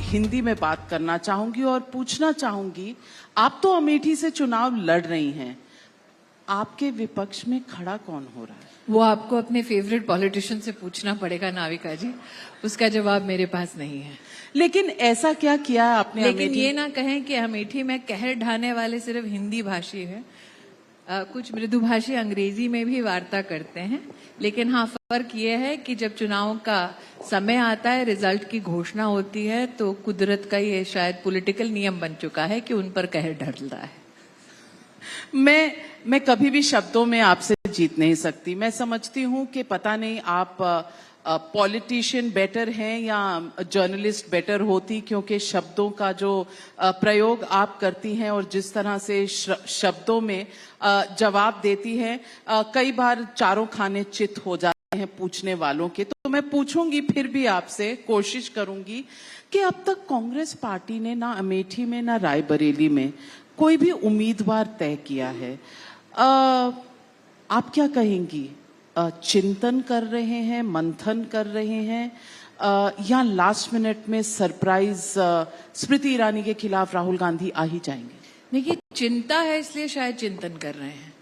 हिंदी में बात करना चाहूंगी और पूछना चाहूंगी, आप तो अमेठी से चुनाव लड़ रही हैं, आपके विपक्ष में खड़ा कौन हो रहा है? वो आपको अपने फेवरेट पॉलिटिशियन से पूछना पड़ेगा नाविका जी, उसका जवाब मेरे पास नहीं है। लेकिन ऐसा क्या किया है आपने? लेकिन ये ना कहें कि अमेठी में कहर ढाने वाले सिर्फ हिंदी भाषी हैं, कुछ मृदुभाषी अंग्रेजी में भी वार्ता करते हैं। लेकिन हाँ, फर्क ये है कि जब चुनाव का समय आता है, रिजल्ट की घोषणा होती है, तो कुदरत का ये शायद पॉलिटिकल नियम बन चुका है कि उन पर कहर ढलता है। मैं कभी भी शब्दों में आपसे जीत नहीं सकती। मैं समझती हूं कि पता नहीं आप पॉलिटिशियन बेटर हैं या जर्नलिस्ट बेटर होती, क्योंकि शब्दों का जो प्रयोग आप करती हैं और जिस तरह से शब्दों में जवाब देती हैं, कई बार चारों खाने चित हो जाते हैं पूछने वालों के। तो मैं पूछूंगी, फिर भी आपसे कोशिश करूंगी कि अब तक कांग्रेस पार्टी ने ना अमेठी में ना रायबरेली में कोई भी उम्मीदवार तय किया है। आप क्या कहेंगी? चिंतन कर रहे हैं, मंथन कर रहे हैं, या लास्ट मिनट में सरप्राइज स्मृति ईरानी के खिलाफ राहुल गांधी आ ही जाएंगे? देखिए, चिंता है इसलिए शायद चिंतन कर रहे हैं,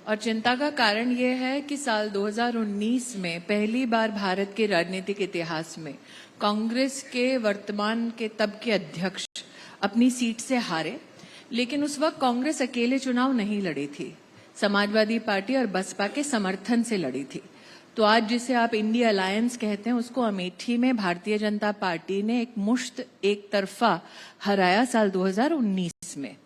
और चिंता का कारण ये है कि साल 2019 में पहली बार भारत के राजनीतिक इतिहास में कांग्रेस के वर्तमान के तब के अध्यक्ष अपनी सीट से हारे। लेकिन उस वक्त कांग्रेस अकेले चुनाव नहीं लड़ी थी, समाजवादी पार्टी और बसपा के समर्थन से लड़ी थी। तो आज जिसे आप इंडिया अलायंस कहते हैं, उसको अमेठी में भारतीय जनता पार्टी ने एक तरफा हराया साल 2019 में।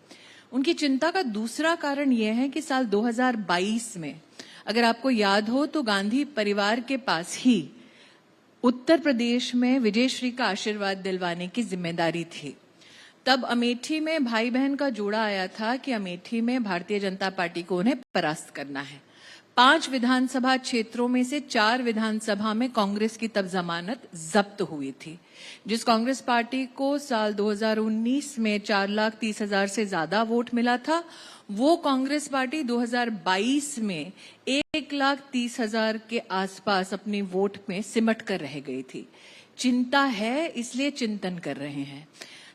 उनकी चिंता का दूसरा कारण यह है कि साल 2022 में, अगर आपको याद हो, तो गांधी परिवार के पास ही उत्तर प्रदेश में विजयश्री का आशीर्वाद दिलवाने की जिम्मेदारी थी। तब अमेठी में भाई बहन का जोड़ा आया था कि अमेठी में भारतीय जनता पार्टी को उन्हें परास्त करना है। 5 विधानसभा क्षेत्रों में से 4 विधानसभा में कांग्रेस की तब जमानत जब्त हुई थी। जिस कांग्रेस पार्टी को साल 2019 में 4,30,000 से ज्यादा वोट मिला था, वो कांग्रेस पार्टी 2022 में 1,30,000 के आसपास अपने वोट में सिमट कर रह गई थी। चिंता है, इसलिए चिंतन कर रहे हैं।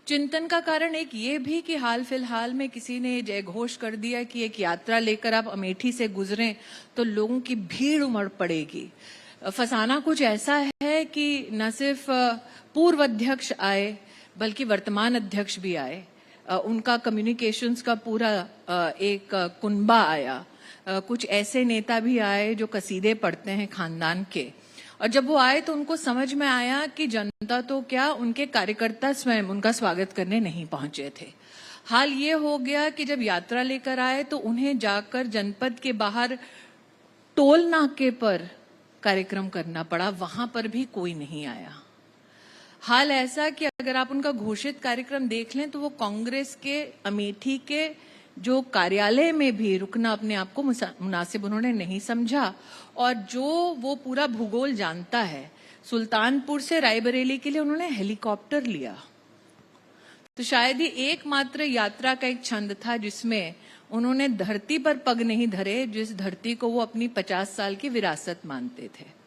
चिंतन का कारण एक ये भी कि हाल फिलहाल में किसी ने जय घोष कर दिया कि एक यात्रा लेकर आप अमेठी से गुजरें तो लोगों की भीड़ उमड़ पड़ेगी। फसाना कुछ ऐसा है कि न सिर्फ पूर्व अध्यक्ष आए, बल्कि वर्तमान अध्यक्ष भी आए। उनका कम्युनिकेशंस का पूरा एक कुनबा आया। कुछ ऐसे नेता भी आए जो कसीदे पढ़ते हैं खानदान के, और जब वो आए तो उनको समझ में आया कि जनता तो क्या, उनके कार्यकर्ता स्वयं उनका स्वागत करने नहीं पहुंचे थे। हाल ये हो गया कि जब यात्रा लेकर आए तो उन्हें जाकर जनपद के बाहर टोल नाके पर कार्यक्रम करना पड़ा, वहां पर भी कोई नहीं आया। हाल ऐसा कि अगर आप उनका घोषित कार्यक्रम देख लें तो वो कांग्रेस के अमेठी के जो कार्यालय में भी रुकना अपने आप को मुनासिब उन्होंने नहीं समझा। और जो वो पूरा भूगोल जानता है, सुल्तानपुर से रायबरेली के लिए उन्होंने हेलीकॉप्टर लिया। तो शायद ही एकमात्र यात्रा का एक छंद था जिसमें उन्होंने धरती पर पग नहीं धरे, जिस धरती को वो अपनी 50 साल की विरासत मानते थे।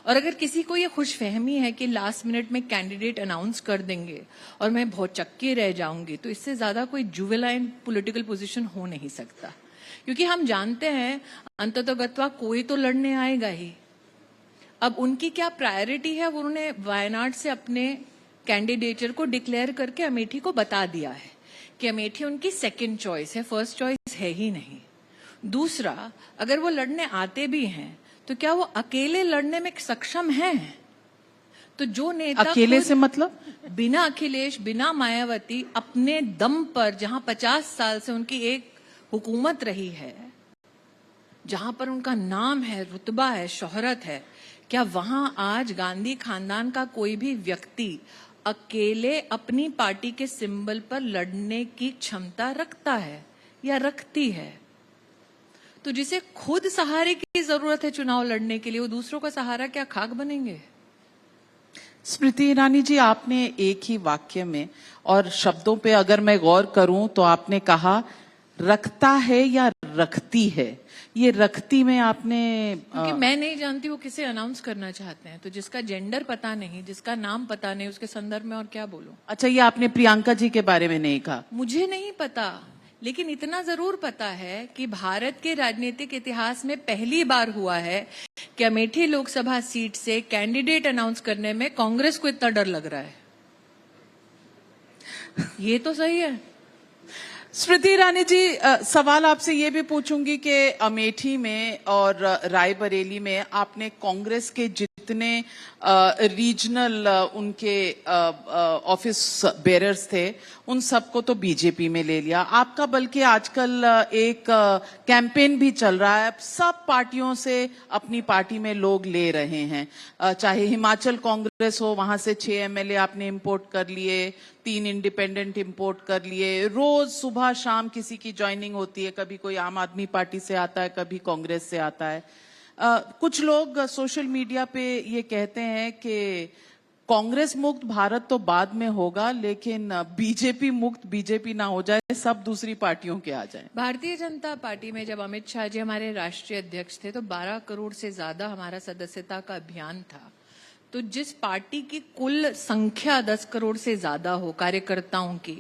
और अगर किसी को ये खुशफहमी है कि लास्ट मिनट में कैंडिडेट अनाउंस कर देंगे और मैं बहुत चक्की रह जाऊंगी, तो इससे ज्यादा कोई जुवेलाइन पॉलिटिकल पोजीशन हो नहीं सकता। क्योंकि हम जानते हैं अंततोगत्वा कोई तो लड़ने आएगा ही। अब उनकी क्या प्रायोरिटी है, वो उन्होंने वायनाड से अपने कैंडिडेचर को डिक्लेयर करके अमेठी को बता दिया है कि अमेठी उनकी सेकेंड चॉइस है, फर्स्ट चॉइस है ही नहीं। दूसरा, अगर वो लड़ने आते भी हैं तो क्या वो अकेले लड़ने में सक्षम हैं? तो जो नेता अकेले से मतलब बिना अखिलेश, बिना मायावती, अपने दम पर, जहां 50 साल से उनकी एक हुकूमत रही है, जहां पर उनका नाम है, रुतबा है, शोहरत है, क्या वहां आज गांधी खानदान का कोई भी व्यक्ति अकेले अपनी पार्टी के सिंबल पर लड़ने की क्षमता रखता है या रखती है? तो जिसे खुद सहारे की जरूरत है चुनाव लड़ने के लिए, वो दूसरों का सहारा क्या खाक बनेंगे? स्मृति ईरानी जी, आपने एक ही वाक्य में और शब्दों पे अगर मैं गौर करूं तो आपने कहा रखता है या रखती है? ये रखती में आपने क्योंकि मैं नहीं जानती वो किसे अनाउंस करना चाहते हैं, तो जिसका जेंडर पता नहीं, जिसका नाम पता नहीं, उसके संदर्भ में और क्या बोलूं? अच्छा, ये आपने प्रियंका जी के बारे में नहीं कहा? मुझे नहीं पता, लेकिन इतना जरूर पता है कि भारत के राजनीतिक इतिहास में पहली बार हुआ है कि अमेठी लोकसभा सीट से कैंडिडेट अनाउंस करने में कांग्रेस को इतना डर लग रहा है। ये तो सही है। स्मृति ईरानी जी, सवाल आपसे ये भी पूछूंगी कि अमेठी में और रायबरेली में आपने कांग्रेस के जितने रीजनल उनके ऑफिस बेरर्स थे उन सबको तो बीजेपी में ले लिया। आपका बल्कि आजकल एक कैंपेन भी चल रहा है, सब पार्टियों से अपनी पार्टी में लोग ले रहे हैं। चाहे हिमाचल कांग्रेस हो, वहां से 6 एमएलए आपने इंपोर्ट कर लिए, 3 इंडिपेंडेंट इंपोर्ट कर लिए, रोज सुबह शाम किसी की ज्वाइनिंग होती है, कभी कोई आम आदमी पार्टी से आता है, कभी कांग्रेस से आता है। कुछ लोग सोशल मीडिया पे ये कहते हैं कि कांग्रेस मुक्त भारत तो बाद में होगा, लेकिन बीजेपी मुक्त बीजेपी ना हो जाए, सब दूसरी पार्टियों के आ जाए। भारतीय जनता पार्टी में जब अमित शाह जी हमारे राष्ट्रीय अध्यक्ष थे तो 12 करोड़ से ज्यादा हमारा सदस्यता का अभियान था। तो जिस पार्टी की कुल संख्या 10 करोड़ से ज्यादा हो कार्यकर्ताओं की,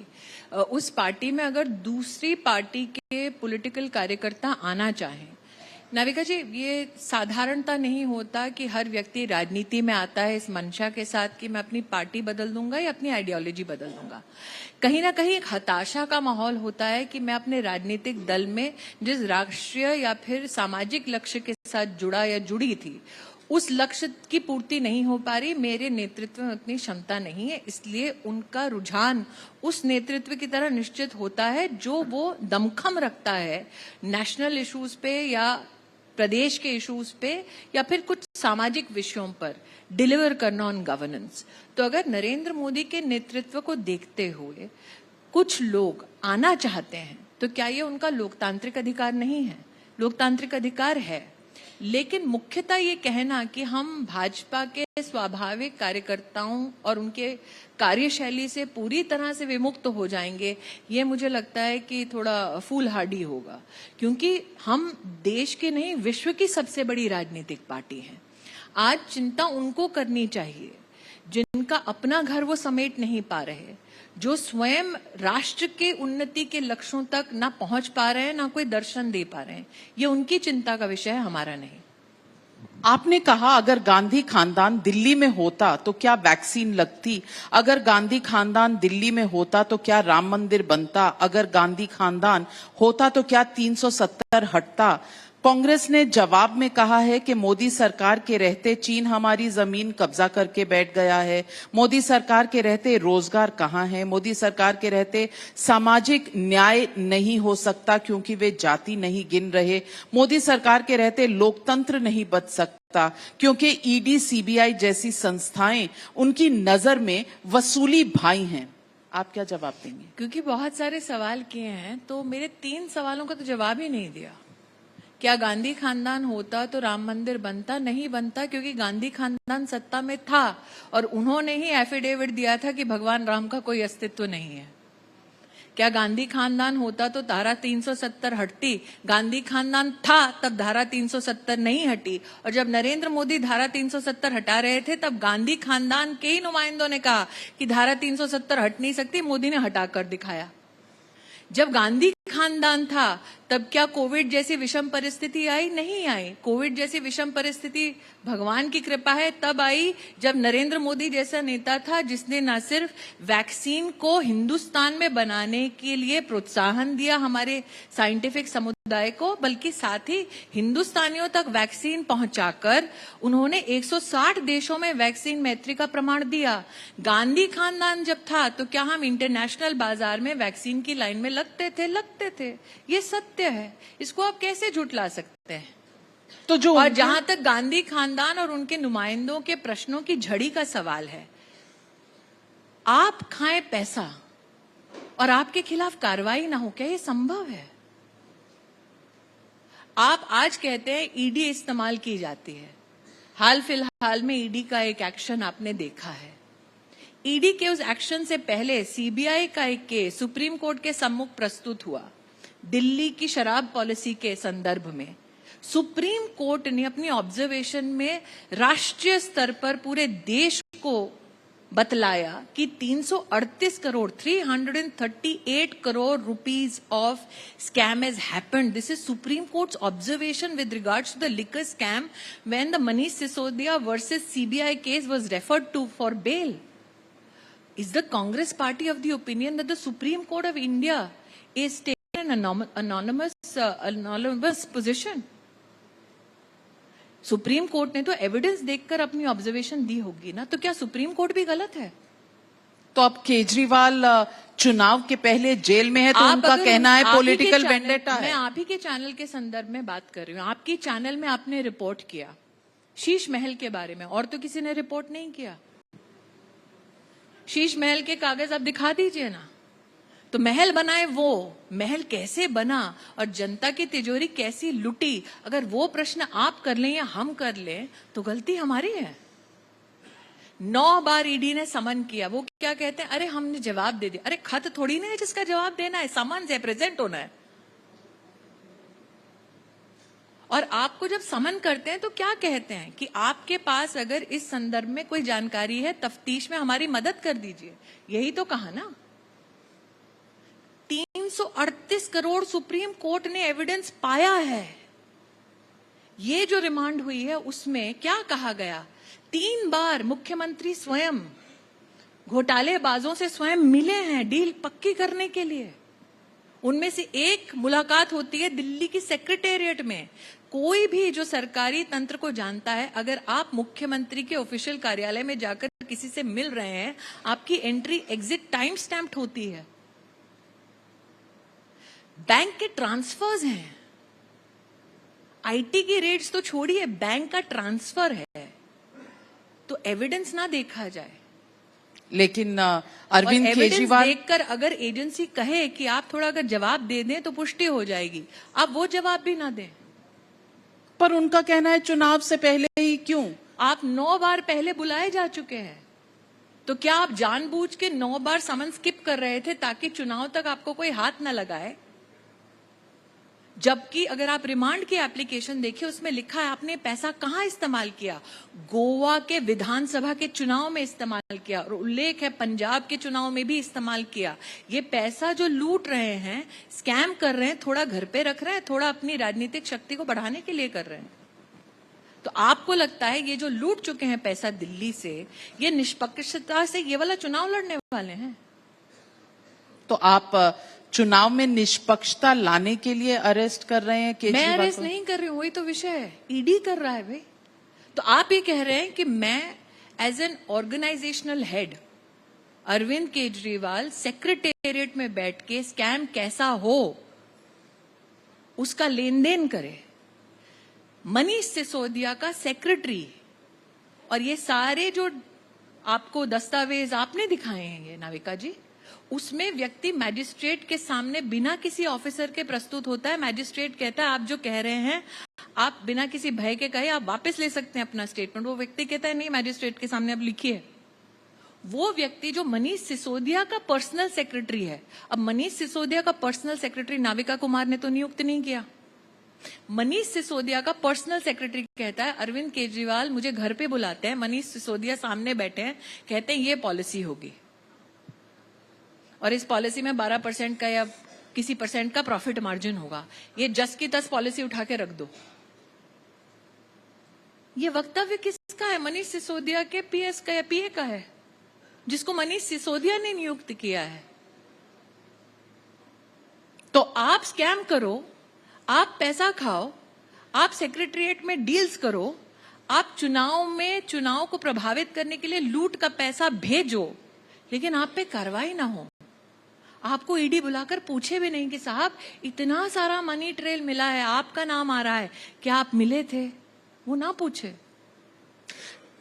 उस पार्टी में अगर दूसरी पार्टी के पॉलिटिकल कार्यकर्ता आना चाहें, नाविका जी, ये साधारणता नहीं होता कि हर व्यक्ति राजनीति में आता है इस मंशा के साथ कि मैं अपनी पार्टी बदल दूंगा या अपनी आइडियोलॉजी बदल दूंगा। कहीं ना कहीं एक हताशा का माहौल होता है कि मैं अपने राजनीतिक दल में जिस राष्ट्रीय या फिर सामाजिक लक्ष्य के साथ जुड़ा या जुड़ी थी, उस लक्ष्य की पूर्ति नहीं हो पा रही, मेरे नेतृत्व में उतनी क्षमता नहीं है, इसलिए उनका रुझान उस नेतृत्व की तरह निश्चित होता है जो वो दमखम रखता है नेशनल इश्यूज पे या प्रदेश के इश्यूज पे या फिर कुछ सामाजिक विषयों पर डिलीवर करना ऑन गवर्नेंस। तो अगर नरेंद्र मोदी के नेतृत्व को देखते हुए कुछ लोग आना चाहते हैं तो क्या ये उनका लोकतांत्रिक अधिकार नहीं है? लोकतांत्रिक अधिकार है, लेकिन मुख्यतः ये कहना कि हम भाजपा के स्वाभाविक कार्यकर्ताओं और उनके कार्यशैली से पूरी तरह से विमुक्त हो जाएंगे, ये मुझे लगता है कि थोड़ा फूलहाडी होगा, क्योंकि हम देश के नहीं विश्व की सबसे बड़ी राजनीतिक पार्टी हैं। आज चिंता उनको करनी चाहिए जिनका अपना घर वो समेट नहीं पा रहे, जो स्वयं राष्ट्र के उन्नति के लक्ष्यों तक ना पहुंच पा रहे हैं, ना कोई दर्शन दे पा रहे हैं। ये उनकी चिंता का विषय है, हमारा नहीं। आपने कहा अगर गांधी खानदान दिल्ली में होता तो क्या वैक्सीन लगती? अगर गांधी खानदान दिल्ली में होता तो क्या राम मंदिर बनता? अगर गांधी खानदान होता तो क्या 370 हटता? कांग्रेस ने जवाब में कहा है कि मोदी सरकार के रहते चीन हमारी जमीन कब्जा करके बैठ गया है, मोदी सरकार के रहते रोजगार कहाँ है, मोदी सरकार के रहते सामाजिक न्याय नहीं हो सकता क्योंकि वे जाति नहीं गिन रहे, मोदी सरकार के रहते लोकतंत्र नहीं बच सकता क्योंकि ईडी सीबीआई जैसी संस्थाएं उनकी नजर में वसूली भाई हैं। आप क्या जवाब देंगे? क्योंकि बहुत सारे सवाल किए हैं तो मेरे 3 सवालों का तो जवाब ही नहीं दिया। क्या गांधी खानदान होता तो राम मंदिर बनता? नहीं बनता, क्योंकि गांधी खानदान सत्ता में था और उन्होंने ही एफिडेविट दिया था कि भगवान राम का कोई अस्तित्व नहीं है। क्या गांधी खानदान होता तो धारा 370 हटती? गांधी खानदान था तब धारा 370 नहीं हटी, और जब नरेंद्र मोदी धारा 370 हटा रहे थे तब गांधी खानदान के ही नुमाइंदों ने कहा कि धारा 370 हट नहीं सकती, मोदी ने हटाकर दिखाया। जब गांधी खानदान था तब क्या कोविड जैसी विषम परिस्थिति आई? नहीं आई। कोविड जैसी विषम परिस्थिति भगवान की कृपा है तब आई जब नरेंद्र मोदी जैसा नेता था जिसने न सिर्फ वैक्सीन को हिंदुस्तान में बनाने के लिए प्रोत्साहन दिया हमारे साइंटिफिक समुदाय को, बल्कि साथ ही हिंदुस्तानियों तक वैक्सीन पहुंचाकर उन्होंने 160 देशों में वैक्सीन मैत्री का प्रमाण दिया। गांधी खानदान जब था तो क्या हम इंटरनेशनल बाजार में वैक्सीन की लाइन में लगते थे? ये सत्य है, इसको आप कैसे झुठला सकते हैं? तो जो और जहां तक गांधी खानदान और उनके नुमाइंदों के प्रश्नों की झड़ी का सवाल है, आप खाएं पैसा और आपके खिलाफ कार्रवाई ना हो, क्या ये संभव है? आप आज कहते हैं ईडी इस्तेमाल की जाती है। हाल फिलहाल में ईडी का एक एक्शन आपने देखा है। ईडी के उस एक्शन से पहले सीबीआई का एक केस सुप्रीम कोर्ट के सम्मुख प्रस्तुत हुआ दिल्ली की शराब पॉलिसी के संदर्भ में सुप्रीम कोर्ट ने अपनी ऑब्जर्वेशन में राष्ट्रीय स्तर पर पूरे देश को बतलाया कि 338 crore rupees of scam has happened. This is Supreme Court's observation with regards to the liquor scam when the Manish Sisodia versus CBI case was referred to for bail. Is the Congress party of the opinion that the Supreme Court of India is taking an anonymous position? Supreme court ने तो evidence देखकर अपनी observation दी होगी ना, तो क्या supreme court भी गलत है? तो अब केजरीवाल चुनाव के पहले जेल में है, तो उनका कहना है पॉलिटिकल वेंडेटा है। मैं आप ही के चैनल के संदर्भ में बात कर रही हूँ। आपकी चैनल में आपने रिपोर्ट किया शीश महल के बारे में, और तो किसी ने रिपोर्ट नहीं किया। शीश महल के कागज आप दिखा दीजिए ना। तो महल बनाए वो, महल कैसे बना और जनता की तिजोरी कैसी लुटी, अगर वो प्रश्न आप कर लें या हम कर लें तो गलती हमारी है। 9 बार ईडी ने समन किया, वो क्या कहते हैं, अरे हमने जवाब दे दिया। अरे खत थोड़ी ना है जिसका जवाब देना है, समन से प्रेजेंट होना है। और आपको जब समन करते हैं तो क्या कहते हैं कि आपके पास अगर इस संदर्भ में कोई जानकारी है, तफ्तीश में हमारी मदद कर दीजिए। यही तो कहा ना। 338 करोड़ सुप्रीम कोर्ट ने एविडेंस पाया है। ये जो रिमांड हुई है उसमें क्या कहा गया, 3 बार मुख्यमंत्री स्वयं घोटालेबाजों से स्वयं मिले हैं डील पक्की करने के लिए। उनमें से एक मुलाकात होती है दिल्ली की सेक्रेटेरिएट में। कोई भी जो सरकारी तंत्र को जानता है, अगर आप मुख्यमंत्री के ऑफिशियल कार्यालय में जाकर किसी से मिल रहे हैं, आपकी एंट्री एग्जिट टाइम स्टैम्प्ड होती है। बैंक के ट्रांसफर्स हैं, आईटी की रेट्स तो छोड़िए, बैंक का ट्रांसफर है, तो एविडेंस ना देखा जाए। लेकिन अरविंद केजरीवाल देखकर अगर एजेंसी कहे कि आप थोड़ा अगर जवाब दे दें तो पुष्टि हो जाएगी, आप वो जवाब भी ना दें। पर उनका कहना है चुनाव से पहले ही क्यों? आप 9 बार पहले बुलाए जा चुके हैं, तो क्या आप जानबूझ के 9 बार समन स्किप कर रहे थे ताकि चुनाव तक आपको कोई हाथ ना लगाए? जबकि अगर आप रिमांड की एप्लीकेशन देखिए, उसमें लिखा है आपने पैसा कहां इस्तेमाल किया, गोवा के विधानसभा के चुनाव में इस्तेमाल किया, और उल्लेख है पंजाब के चुनाव में भी इस्तेमाल किया। ये पैसा जो लूट रहे हैं, स्कैम कर रहे हैं, थोड़ा घर पे रख रहे हैं, थोड़ा अपनी राजनीतिक शक्ति को बढ़ाने के लिए कर रहे हैं। तो आपको लगता है ये जो लूट चुके हैं पैसा दिल्ली से, ये निष्पक्षता से ये वाला चुनाव लड़ने वाले हैं? तो आप चुनाव में निष्पक्षता लाने के लिए अरेस्ट कर रहे हैं केजरीवाल? मैं अरेस्ट नहीं कर रही हूँ, वही तो विषय है, ईडी कर रहा है भाई। तो आप ये कह रहे हैं कि मैं as an organisational head Arvind Kejriwal secretariat में बैठ के स्कैम कैसा हो उसका लेन देन करे, मनीष सिसोदिया का सेक्रेटरी, और ये सारे जो आपको दस्तावेज आपने दिखाए हैं ये नाविका जी, उसमें व्यक्ति मैजिस्ट्रेट के सामने बिना किसी ऑफिसर के प्रस्तुत होता है। मैजिस्ट्रेट कहता है आप जो कह रहे हैं आप बिना किसी भय के कहे, आप वापस ले सकते हैं अपना स्टेटमेंट। वो व्यक्ति कहता है नहीं, मैजिस्ट्रेट के सामने आप लिखिए। वो व्यक्ति जो मनीष सिसोदिया का पर्सनल सेक्रेटरी है, अब मनीष सिसोदिया का पर्सनल सेक्रेटरी नाविका कुमार ने तो नियुक्त नहीं किया। मनीष सिसोदिया का पर्सनल सेक्रेटरी कहता है अरविंद केजरीवाल मुझे घर पे बुलाते हैं, मनीष सिसोदिया सामने बैठे हैं, कहते हैं ये पॉलिसी होगी और इस पॉलिसी में 12% का या किसी परसेंट का प्रॉफिट मार्जिन होगा, ये जस की तस पॉलिसी उठा के रख दो। ये वक्तव्य किसका है? मनीष सिसोदिया के पीएस का या पीए का है, जिसको मनीष सिसोदिया ने नियुक्त किया है। तो आप स्कैम करो, आप पैसा खाओ, आप सेक्रेटरीएट में डील्स करो, आप चुनाव को प्रभावित करने के लिए लूट का पैसा भेजो, लेकिन आप पे कार्रवाई ना हो। आपको ईडी बुलाकर पूछे भी नहीं कि साहब इतना सारा मनी ट्रेल मिला है, आपका नाम आ रहा है, क्या आप मिले थे? वो ना पूछे।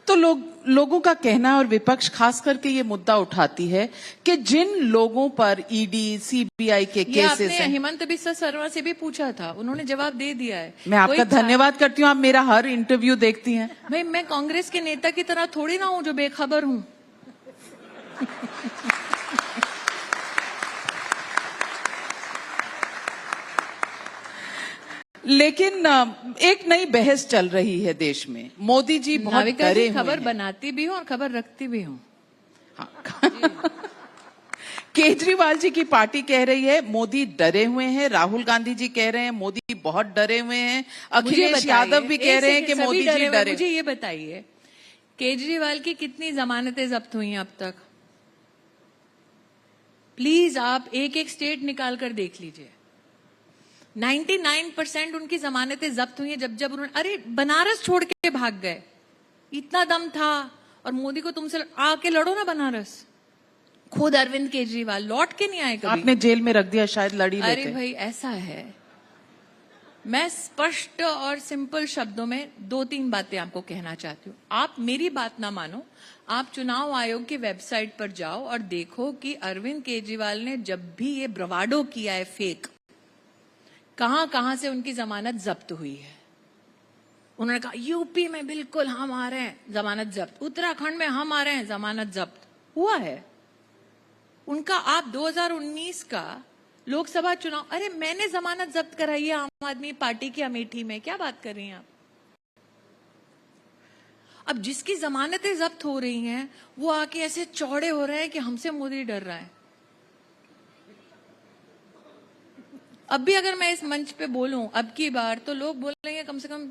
तो लोगों का कहना है और विपक्ष खास करके ये मुद्दा उठाती है कि जिन लोगों पर ईडी सीबीआई के केसेस हैं, हेमंत बिस्वा शर्मा से भी पूछा था, उन्होंने जवाब दे दिया है। मैं आपका धन्यवाद करती हूँ, आप मेरा हर इंटरव्यू देखती हैं। भाई मैं कांग्रेस के नेता की तरह थोड़ी ना हूं जो बेखबर हूं। लेकिन एक नई बहस चल रही है देश में। मोदी जी बहुत नाविका डरे जी हुए खबर हैं। बनाती भी हूँ और खबर रखती भी हूँ। केजरीवाल जी की पार्टी कह रही है मोदी डरे हुए हैं, राहुल गांधी जी कह रहे हैं मोदी बहुत डरे हुए हैं, अखिलेश यादव भी कह रहे हैं कि मोदी जी डरे। मुझे ये बताइए, केजरीवाल की कितनी जमानतें जब्त हुई हैं अब तक? प्लीज आप एक एक स्टेट निकाल कर देख लीजिए। 99% उनकी जमानतें जब्त हुई हैं जब जब उन्होंने, अरे बनारस छोड़ के भाग गए, इतना दम था। और मोदी को तुमसे आके लड़ो ना बनारस। खुद अरविंद केजरीवाल लौट के नहीं आए कभी। आपने जेल में रख दिया, शायद लड़ी अरे लेते। भाई ऐसा है, मैं स्पष्ट और सिंपल शब्दों में 2-3 बातें आपको कहना चाहती हूँ। आप मेरी बात ना मानो, आप चुनाव आयोग की वेबसाइट पर जाओ और देखो कि अरविंद केजरीवाल ने जब भी ये ब्रवाडो किया है फेक, कहां कहां से उनकी जमानत जब्त हुई है। उन्होंने कहा यूपी में बिल्कुल हम आ रहे हैं, जमानत जब्त। उत्तराखंड में हम आ रहे हैं, जमानत जब्त हुआ है उनका। आप 2019 का लोकसभा चुनाव, अरे मैंने जमानत जब्त कराई है आम आदमी पार्टी की अमेठी में, क्या बात कर रही हैं आप? अब जिसकी जमानतें जब्त हो रही हैं वो आके ऐसे चौड़े हो रहे हैं कि हमसे मोदी डर रहा है। अब भी अगर मैं इस मंच पे बोलूं अब की बार, तो लोग बोलेंगे कम से कम,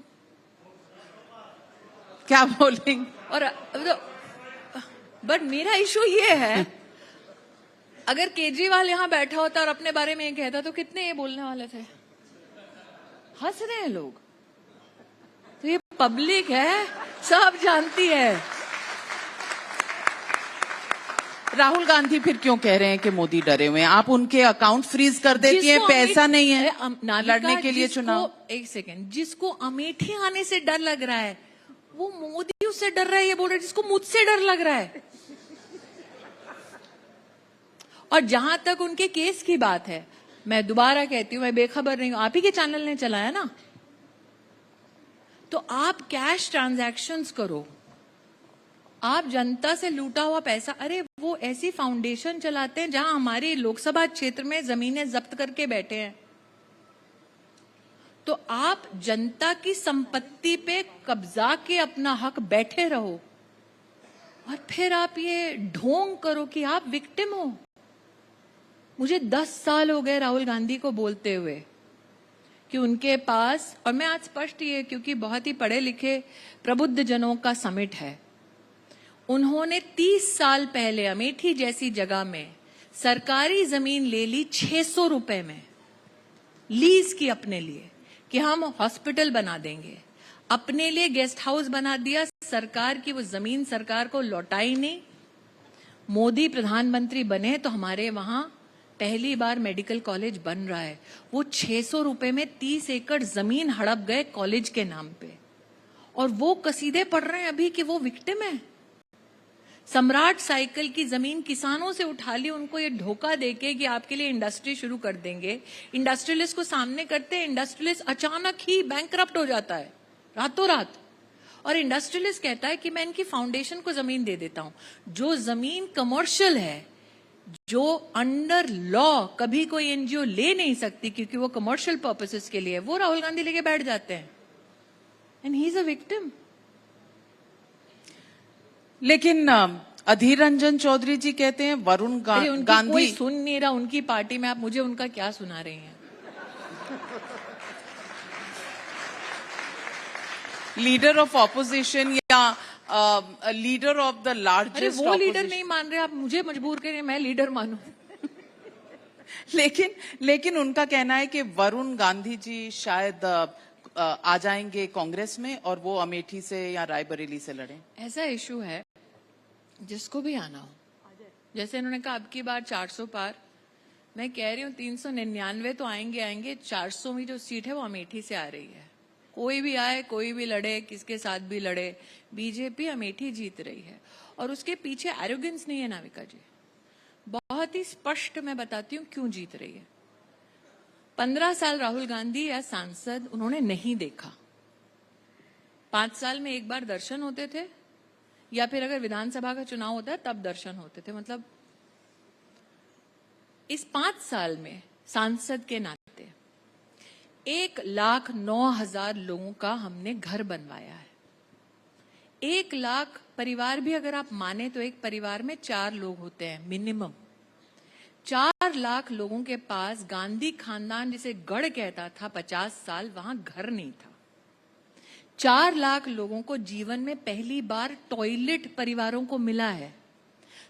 क्या बोलेंगे? और बट मेरा इशू ये है, अगर केजरीवाल यहां बैठा होता और अपने बारे में ये कहता तो कितने ये बोलने वाले थे। हंस रहे हैं लोग, तो ये पब्लिक है, सब जानती है। राहुल गांधी फिर क्यों कह रहे हैं कि मोदी डरे हुए हैं? आप उनके अकाउंट फ्रीज कर देती हैं, पैसा नहीं है लड़ने के लिए चुनाव। एक सेकेंड, जिसको अमेठी आने से डर लग रहा है वो मोदी उससे डर रहा है, ये बोल रहे जिसको मुझसे डर लग रहा है। और जहां तक उनके केस की बात है, मैं दोबारा कहती हूं, मैं बेखबर नहीं हूं, आप ही के चैनल ने चलाया ना, तो आप कैश ट्रांजैक्शंस करो, आप जनता से लूटा हुआ पैसा, अरे वो ऐसी फाउंडेशन चलाते हैं जहां हमारे लोकसभा क्षेत्र में जमीनें जब्त करके बैठे हैं। तो आप जनता की संपत्ति पे कब्जा के अपना हक बैठे रहो और फिर आप ये ढोंग करो कि आप विक्टिम हो। मुझे 10 साल हो गए राहुल गांधी को बोलते हुए कि उनके पास, और मैं आज स्पष्ट ये, क्योंकि बहुत ही पढ़े लिखे प्रबुद्ध जनों का समिट है, उन्होंने 30 साल पहले अमेठी जैसी जगह में सरकारी जमीन ले ली 600 रुपए में, लीज की अपने लिए, कि हम हॉस्पिटल बना देंगे, अपने लिए गेस्ट हाउस बना दिया। सरकार की वो जमीन सरकार को लौटाई नहीं। मोदी प्रधानमंत्री बने तो हमारे वहां पहली बार मेडिकल कॉलेज बन रहा है। वो 600 रुपए में 30 एकड़ जमीन हड़प गए कॉलेज के नाम पे, और वो कसीदे पढ़ रहे हैं अभी कि वो विक्टिम है। सम्राट साइकिल की जमीन किसानों से उठा ली, उनको ये धोखा देके कि आपके लिए इंडस्ट्री शुरू कर देंगे। इंडस्ट्रियलिस्ट को सामने करते हैं, इंडस्ट्रियलिस्ट अचानक ही बैंकरप्ट हो जाता है रातों रात, और इंडस्ट्रियलिस्ट कहता है कि मैं इनकी फाउंडेशन को जमीन दे देता हूं। जो जमीन कमर्शियल है, जो अंडर लॉ कभी कोई एनजीओ ले नहीं सकती क्योंकि वो कमर्शियल पर्पसेस के लिए, वो राहुल गांधी लेके बैठ जाते हैं, and he is a victim. लेकिन अधीर रंजन चौधरी जी कहते हैं वरुण गांधी कोई सुन नहीं रहा उनकी पार्टी में, आप मुझे उनका क्या सुना रही हैं? लीडर ऑफ ऑपोजिशन या लीडर ऑफ द लार्जेस्ट, अरे वो लीडर नहीं मान रहे, आप मुझे मजबूर करें मैं लीडर मानूं। लेकिन उनका कहना है कि वरुण गांधी जी शायद आ जाएंगे कांग्रेस में और वो अमेठी से या रायबरेली से लड़ें। ऐसा इशू है जिसको भी आना हो, जैसे इन्होंने कहा अब की बार 400 पार, मैं कह रही हूँ 399 तो आएंगे। 400वीं जो सीट है वो अमेठी से आ रही है। कोई भी आए, कोई भी लड़े, किसके साथ भी लड़े, बीजेपी अमेठी जीत रही है। और उसके पीछे एरोगेंस नहीं है नाविका जी, बहुत ही स्पष्ट मैं बताती हूँ क्यों जीत रही है। 15 साल राहुल गांधी या सांसद उन्होंने नहीं देखा। 5 साल में एक बार दर्शन होते थे, या फिर अगर विधानसभा का चुनाव होता है तब दर्शन होते थे। मतलब इस 5 साल में सांसद के नाते 1,09,000 लोगों का हमने घर बनवाया है। 1 लाख परिवार भी अगर आप माने तो एक परिवार में 4 लोग होते हैं मिनिमम। 4 लाख लोगों के पास गांधी खानदान जिसे गढ़ कहता था 50 साल, वहां घर नहीं था। 4 लाख लोगों को जीवन में पहली बार टॉयलेट परिवारों को मिला है।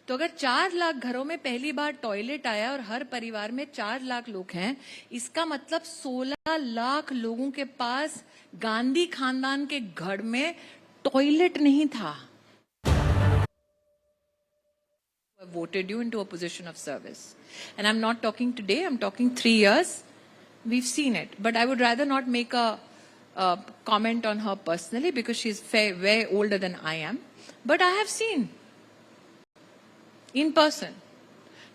तो अगर 4 लाख घरों में पहली बार टॉयलेट आया और हर परिवार में 4 लाख लोग हैं, इसका मतलब 16 लाख लोगों के पास गांधी खानदान के घर में टॉयलेट नहीं था। I voted you into a position of service. And I'm not talking today, I'm talking 3 years. We've seen it. But I would rather not make a comment on her personally because she's way older than I am. But I have seen in person.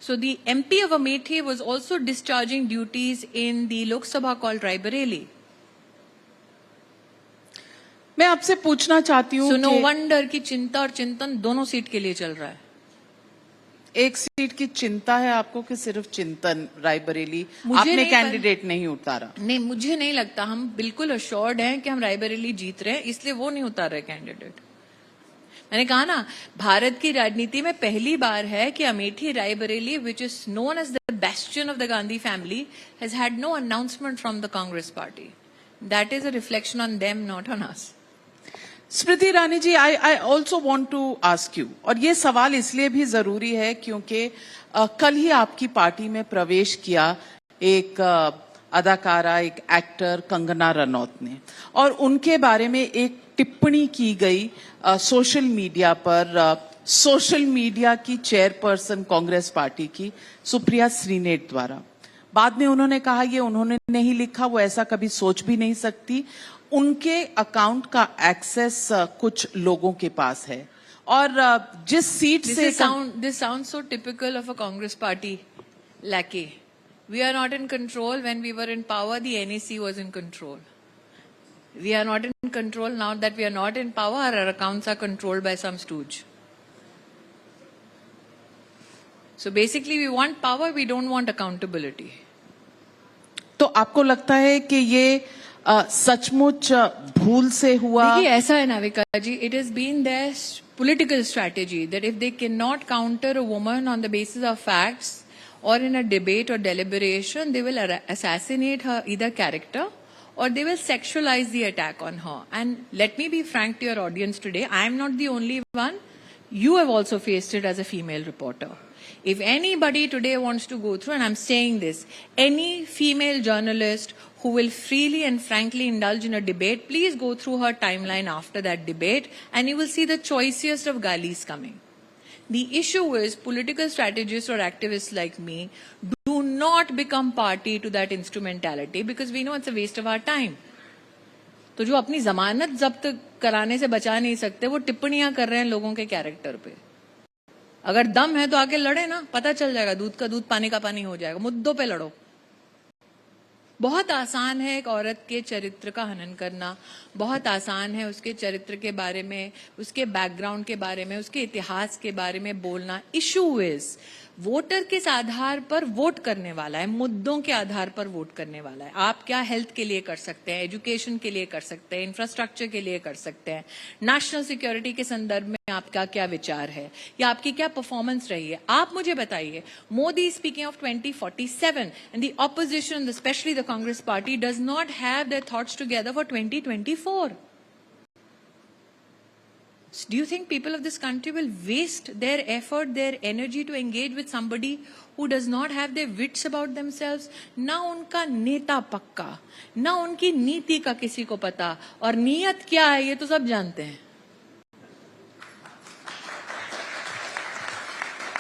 So the MP of Amethi was also discharging duties in the Lok Sabha called Raebareli. मैं आपसे पूछना चाहती हूँ So no wonder कि चिंता और चिंतन दोनों सीट के लिए चल रहा है। एक सीट की चिंता है आपको कि सिर्फ चिंतन रायबरेली? मुझे आपने नहीं कैंडिडेट नहीं उतारा? नहीं, मुझे नहीं लगता। हम बिल्कुल अश्योर्ड हैं कि हम रायबरेली जीत रहे हैं, इसलिए वो नहीं उतार रहे कैंडिडेट। मैंने कहा ना, भारत की राजनीति में पहली बार है कि Amethi Raebareli, which is known as the bastion of the Gandhi family, has had no announcement from the Congress party. That is a reflection on them, not on us. Smriti Irani ji, I also want to ask you, और ये सवाल इसलिए भी जरूरी है क्योंकि कल ही आपकी पार्टी में प्रवेश किया एक अदाकारा, एक एक्टर कंगना रनौत ने, और उनके बारे में एक टिप्पणी की गई सोशल मीडिया पर। सोशल मीडिया की चेयरपर्सन कांग्रेस पार्टी की सुप्रिया श्रीनेट द्वारा। बाद में उन्होंने कहा ये उन्होंने नहीं लिखा, वो ऐसा कभी सोच भी नहीं सकती। उनके अकाउंट का एक्सेस कुछ लोगों के पास है, और जिस सीट से This sounds so typical of a Congress party lackey. We are not in control. When we were in power, the NEC was in control. We are not in control now that we are not in power. Our accounts are controlled by some stooge. So basically, we want power. We don't want accountability. तो आपको लगता है कि ये सचमुच भूल से हुआ? देखिए, ऐसा है नाविका जी, it has been their political strategy that if they cannot counter a woman on the basis of facts or in a debate or deliberation, they will assassinate her either character or they will sexualize the attack on her. And let me be frank to your audience today, I am not the only one. You have also faced it as a female reporter. If anybody today wants to go through, and I'm saying this, any female journalist who will freely and frankly indulge in a debate, please go through her timeline after that debate and you will see the choicest of galis coming. The issue is political strategists or activists like me do not become party to that instrumentality because we know it's a waste of our time. तो जो अपनी जमानत जब्त कराने से बचा नहीं सकते, वो टिप्पणियां कर रहे हैं लोगों के कैरेक्टर पे। अगर दम है तो आके लड़े ना, पता चल जाएगा, दूध का दूध पानी का पानी हो जाएगा। मुद्दों पे लड़ो। बहुत आसान है एक औरत के चरित्र का हनन करना, बहुत आसान है उसके चरित्र के बारे में, उसके बैकग्राउंड के बारे में, उसके इतिहास के बारे में बोलना। इशू इज वोटर किस आधार पर वोट करने वाला है, मुद्दों के आधार पर वोट करने वाला है। आप क्या हेल्थ के लिए कर सकते हैं, एजुकेशन के लिए कर सकते हैं, इंफ्रास्ट्रक्चर के लिए कर सकते हैं, नेशनल सिक्योरिटी के संदर्भ में आपका क्या विचार है, या आपकी क्या परफॉर्मेंस रही है। आप मुझे बताइए, Modi speaking of 2047 and the opposition, specially the Congress party, does not have their thoughts together for 2024. Do you think people of this country will waste their effort, their energy to engage with somebody who does not have their wits about themselves? ना उनका नेता पक्का, ना उनकी नीति का किसी को पता, और नीयत क्या है ये तो सब जानते हैं।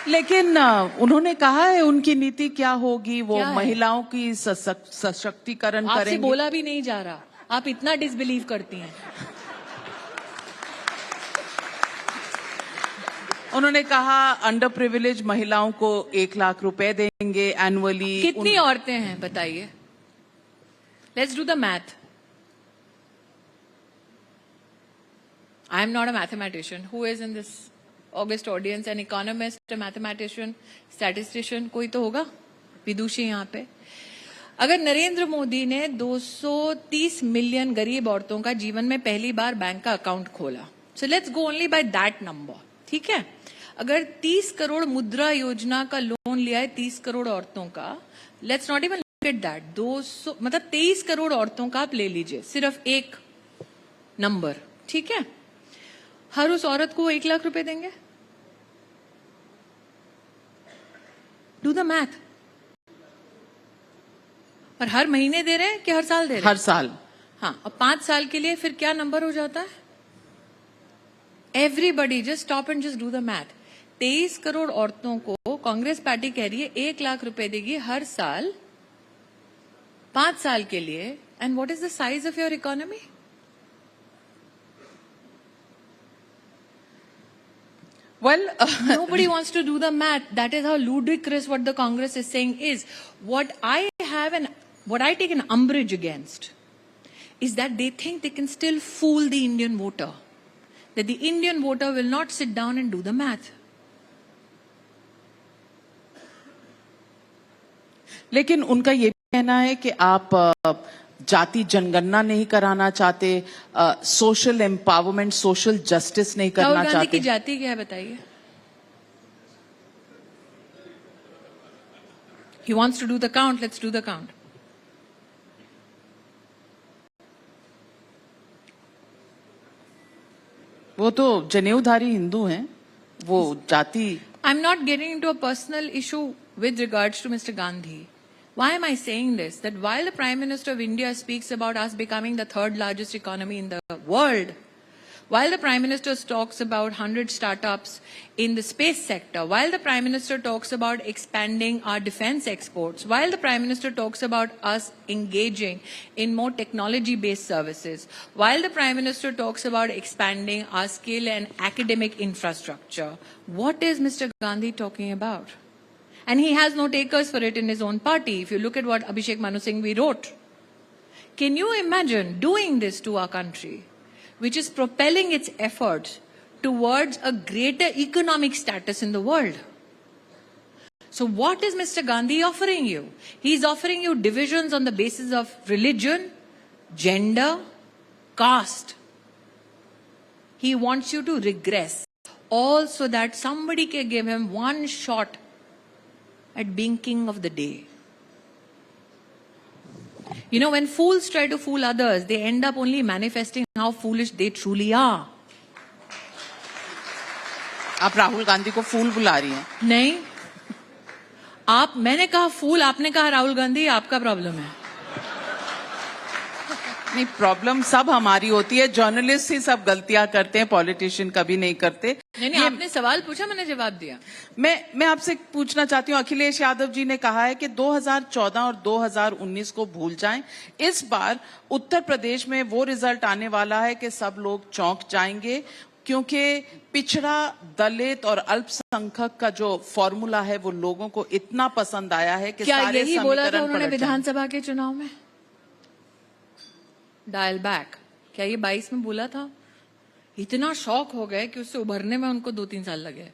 लेकिन उन्होंने कहा है उनकी नीति क्या होगी, वो क्या है? महिलाओं की सशक्तिकरण आपसे करेंगे। बोला भी नहीं जा रहा, आप इतना डिसबिलीव करती हैं। उन्होंने कहा अंडर प्रिविलेज महिलाओं को 1 लाख रुपए देंगे एनुअली। कितनी औरतें हैं बताइए? Let's do the math. I am not a mathematician. Who is in this August audience? An economist, mathematician, statistician, कोई तो होगा विदुषी यहाँ पे। अगर नरेंद्र मोदी ने 230 मिलियन गरीब औरतों का जीवन में पहली बार बैंक का अकाउंट खोला, so let's go only by that number, ठीक है। अगर 30 करोड़ मुद्रा योजना का लोन लिया है 30 करोड़ औरतों का, let's not even look at that, 200 मतलब 23 करोड़ औरतों का आप ले लीजिए, सिर्फ एक नंबर, ठीक है। हर उस औरत को वो 1 लाख रुपए देंगे। Do the math. और हर महीने दे रहे हैं कि हर साल दे रहे हैं? हर साल। हाँ, और 5 साल के लिए फिर क्या नंबर हो जाता है? Everybody just stop and just do the math. 23 crore औरतों को कांग्रेस पार्टी कह रही है 1 लाख रुपए देगी हर साल 5 साल के लिए। And what is the size of your economy? Well, Nobody wants to do the math. That is how ludicrous what the Congress is saying is. What I take an umbrage against is that they think they can still fool the Indian voter. That the Indian voter will not sit down and do the math. लेकिन उनका ये भी कहना है कि आप जाति जनगणना नहीं कराना चाहते, सोशल एम्पावरमेंट, सोशल जस्टिस नहीं करना राहुल गांधी की चाहते। जाति क्या है बताइए? He wants to do the count. Let's do the count. वो तो जनेऊधारी हिंदू हैं, वो जाति। I'm not getting into a personal issue with regards to Mr. Gandhi. Why am I saying this? That while the Prime Minister of India speaks about us becoming the 3rd largest economy in the world, while the Prime Minister talks about 100 startups in the space sector, while the Prime Minister talks about expanding our defense exports, while the Prime Minister talks about us engaging in more technology-based services, while the Prime Minister talks about expanding our skill and academic infrastructure, what is Mr. Gandhi talking about? And he has no takers for it in his own party. If you look at what Abhishek Manu Singhvi wrote. Can you imagine doing this to our country, which is propelling its efforts towards a greater economic status in the world? So what is Mr. Gandhi offering you? He's offering you divisions on the basis of religion, gender, caste. He wants you to regress, all so that somebody can give him one shot at being king of the day. You know, when fools try to fool others, they end up only manifesting how foolish they truly are. आप राहुल गांधी को फूल बुला रही हैं? नहीं, मैंने कहा फूल, आपने कहा राहुल गांधी, आपका प्रॉब्लम है। नहीं, प्रॉब्लम सब हमारी होती है, जर्नलिस्ट ही सब गलतियां करते हैं, पॉलिटिशियन कभी नहीं करते। नहीं, आपने सवाल पूछा, मैंने जवाब दिया। मैं आपसे पूछना चाहती हूँ, अखिलेश यादव जी ने कहा है कि 2014 और 2019 को भूल जाएं। इस बार उत्तर प्रदेश में वो रिजल्ट आने वाला है कि सब लोग चौंक जाएंगे, क्योंकि पिछड़ा, दलित और अल्पसंख्यक का जो फॉर्मूला है वो लोगों को इतना पसंद आया है कि क्या सारे यही बोला था समीकरण उन्होंने पलट विधानसभा के चुनाव में? डायल बैक, क्या ये 22 में बोला था? इतना शौक हो गए कि उससे उभरने में उनको 2-3 साल लगे।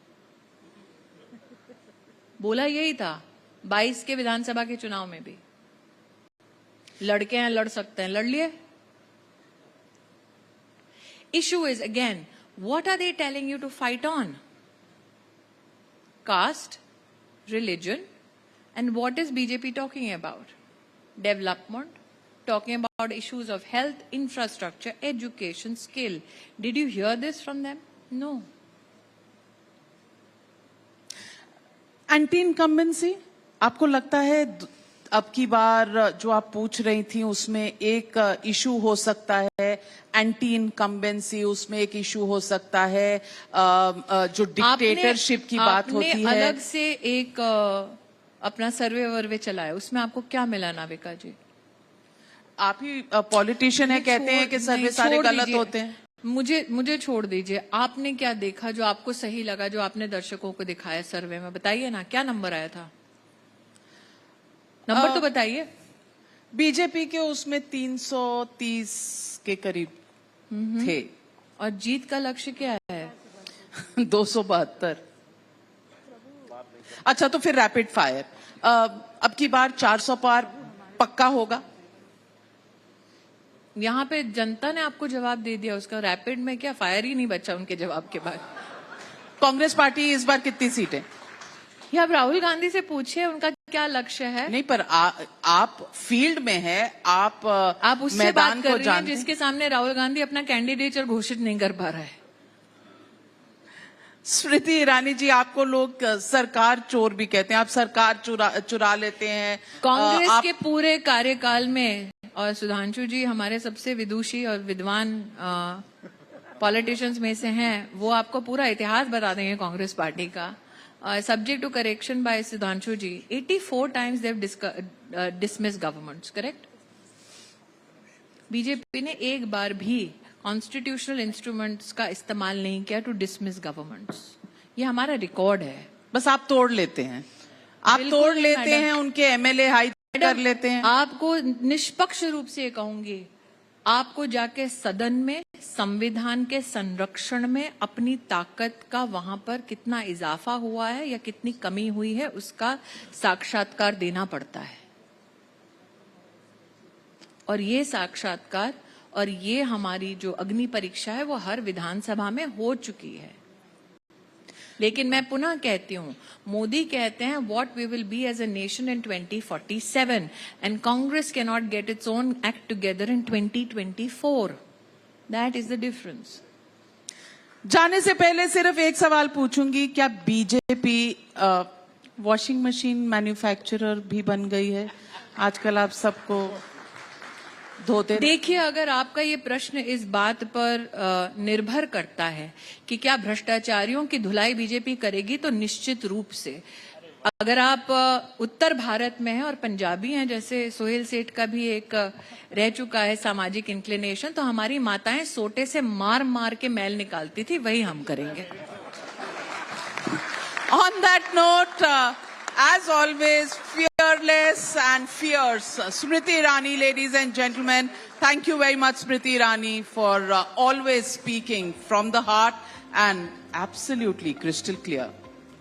बोला यही था 22 के विधानसभा के चुनाव में भी। लड़के हैं, लड़ सकते हैं, लड़ लिए। Issue is again, what are they telling you to fight on? Caste, religion, and what is BJP talking about? Development, talking about issues of health, infrastructure, education, skill. Did you hear this from them? No. Anti incumbency, आपको लगता है अब की बार जो आप पूछ रही थी उसमें एक इशू हो सकता है एंटी इनकम्बेंसी, उसमें एक इशू हो सकता है जो डिक्टेटरशिप की बात होती है? आपने अलग से एक अपना सर्वे वर्वे चलाया, उसमें आपको क्या मिला नाविका जी? आप ही पॉलिटिशियन है, कहते हैं कि सर्वे सारे गलत होते हैं। मुझे छोड़ दीजिए, आपने क्या देखा जो आपको सही लगा, जो आपने दर्शकों को दिखाया सर्वे में? बताइए ना, क्या नंबर आया था? नंबर तो बताइए। बीजेपी के उसमें 330 के करीब थे। और जीत का लक्ष्य क्या है? 272। अच्छा, तो फिर रैपिड फायर अब की बार 400 पार पक्का होगा? यहाँ पे जनता ने आपको जवाब दे दिया, उसका रैपिड में क्या फायर ही नहीं बचा उनके जवाब के बाद। कांग्रेस पार्टी इस बार कितनी सीटें? ये आप राहुल गांधी से पूछिए उनका क्या लक्ष्य है। नहीं, पर आप फील्ड में है, आप उससे मैदान बात कर को रही हैं जानते हैं। जिसके सामने राहुल गांधी अपना कैंडिडेचर घोषित नहीं कर पा रहा है। स्मृति ईरानी जी, आपको लोग सरकार चोर भी कहते हैं, आप सरकार चुरा लेते हैं कांग्रेस के पूरे कार्यकाल में, और सुधांशु जी हमारे सबसे विदुषी और विद्वान पॉलिटिशियंस में से हैं, वो आपको पूरा इतिहास बता देंगे कांग्रेस पार्टी का। Subject to correction by Sudhanshu ji, 84 times they have dismiss governments, correct? BJP ने एक बार भी कॉन्स्टिट्यूशनल इंस्ट्रूमेंट्स का इस्तेमाल नहीं किया टू डिसमिस गवर्नमेंट्स। ये हमारा रिकॉर्ड है। बस आप तोड़ लेते हैं, आप तोड़ लेते हैं, उनके एमएलए हाई कर लेते हैं। आपको निष्पक्ष रूप से कहूंगी, आपको जाके सदन में संविधान के संरक्षण में अपनी ताकत का वहां पर कितना इजाफा हुआ है या कितनी कमी हुई है उसका साक्षात्कार देना पड़ता है। और ये साक्षात्कार और ये हमारी जो अग्नि परीक्षा है वो हर विधानसभा में हो चुकी है। लेकिन मैं पुनः कहती हूं, मोदी कहते हैं what we will be as a nation in 2047 and Congress can not get its own act together in 2024। That is the difference. जाने से पहले सिर्फ एक सवाल पूछूंगी, क्या बीजेपी वॉशिंग मशीन मैन्युफैक्चरर भी बन गई है? आजकल आप सबको धोते। देखिए, अगर आपका ये प्रश्न इस बात पर निर्भर करता है कि क्या भ्रष्टाचारियों की धुलाई बीजेपी करेगी, तो निश्चित रूप से। अगर आप उत्तर भारत में हैं और पंजाबी हैं, जैसे सोहेल सेठ का भी एक रह चुका है सामाजिक इंक्लिनेशन, तो हमारी माताएं सोटे से मार मार के मैल निकालती थी, वही हम करेंगे। On that note, as always, fearless and fierce, Smriti Irani, ladies and gentlemen, thank you very much, Smriti Irani, for always speaking from the heart and absolutely crystal clear.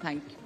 Thank you.